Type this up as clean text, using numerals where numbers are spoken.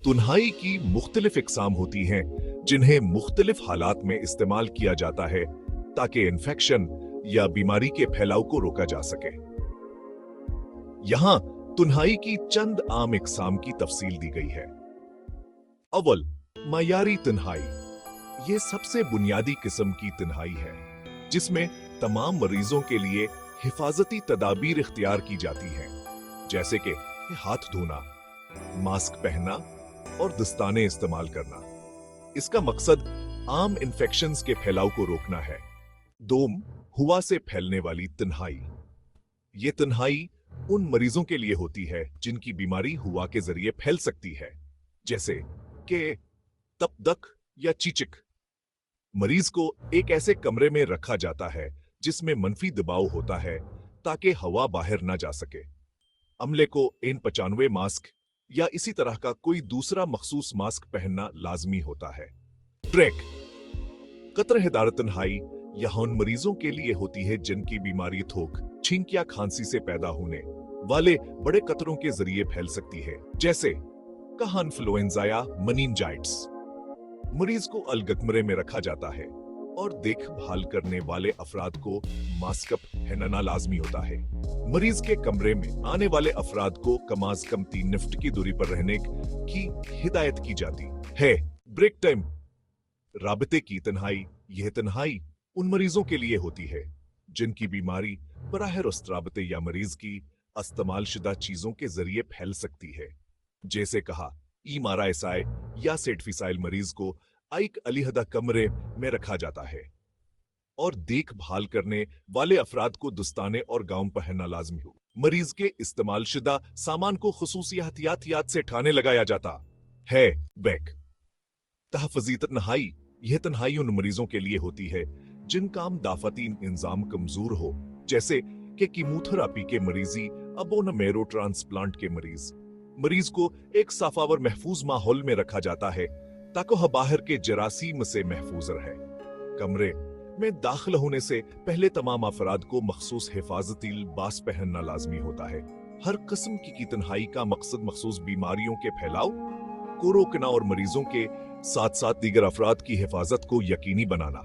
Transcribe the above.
तुन्हाई की मुख्तलिफ इकसाम होती हैं जिन्हें मुख्तलिफ हालात में इस्तेमाल किया जाता है ताकि इन्फेक्शन या बीमारी के फैलाव को रोका जा सके। यहां तुन्हाई की चंद आम इकसाम की तफसील दी गई है। अव्वल, मायारी तन्हाई। ये सबसे बुनियादी किस्म की तन्हाई है जिसमें तमाम मरीजों के लिए हिफाजती तदाबीर इख्तियार की जाती हैं, जैसे कि हाथ धोना, मास्क पहनना और दस्ताने इस्तेमाल करना। इसका मकसद आम इन्फेक्शंस के फैलाव को रोकना है। दोम, हुआ से फैलने वाली तन्हाई। ये तन्हाई उन मरीजों के लिए होती है जिनकी बीमारी हुआ के जरिए फैल सकती है, जैसे कि तपदक या चीचिक। मरीज को एक ऐसे कमरे में रखा जाता है जिसमें मनफी दबाव होता है ताकि हवा बाहर ना जा सके। अमले को N95 मास्क या इसी तरह का कोई दूसरा मखसूस मास्क पहनना लाजमी होता है। ट्रैक, कतरहदार तन्हाई यह उन मरीजों के लिए होती है जिनकी बीमारी थोक, छींक या खांसी से पैदा होने वाले बड़े कतरों के जरिए फैल सकती है, जैसे कहा इन्फ्लुएंजा या मनीनजाइटिस। मरीज को अलग कमरे में रखा जाता है और देखभाल करने वाले अफराद को मास्क पहनना लाजमी होता है। मरीज के कमरे में आने वाले अफराद को कम अज कम 3 फीट की दूरी पर रहने की हिदायत की जाती है। ब्रेक टाइम, राबते की तन्हाई। यह तन्हाई उन मरीजों के लिए होती है जिनकी बीमारी बराह रास्त राबते या मरीज की इस्तेमाल शुदा चीजों के जरिए फैल सकती है, जैसे कहा ईमाराएसाई या सेटफिसाइल। मरीज को एक अलहदा कमरे में रखा जाता है और देखभाल करने वाले अफराद को दस्ताने और गाउन पहनना लाजमी हो। मरीज के इस्तेमाल शुदा सामान को खुसूसी एहतियात से ठाने लगाया जाता है। बैक, तहफ़्फ़ुज़ी तन्हाई। यह तन्हाई उन मरीजों के लिए होती है जिनका दाफती इंजाम कमजोर हो, जैसे कि कीमोथेरेपी के मरीजी, अबोन मेरो ट्रांसप्लांट के मरीज। मरीज को एक साफ और महफूज माहौल में रखा जाता है ताकि वह बाहर के जरासीम से महफूज रहे। कमरे में दाखिल होने से पहले तमाम अफराद को मखसूस हिफाजती लिबास पहनना लाजमी होता है। हर किस्म की तन्हाई का मकसद मखसूस बीमारियों के फैलाव को रोकना और मरीजों के साथ साथ दीगर अफराद की हिफाजत को यकीनी बनाना।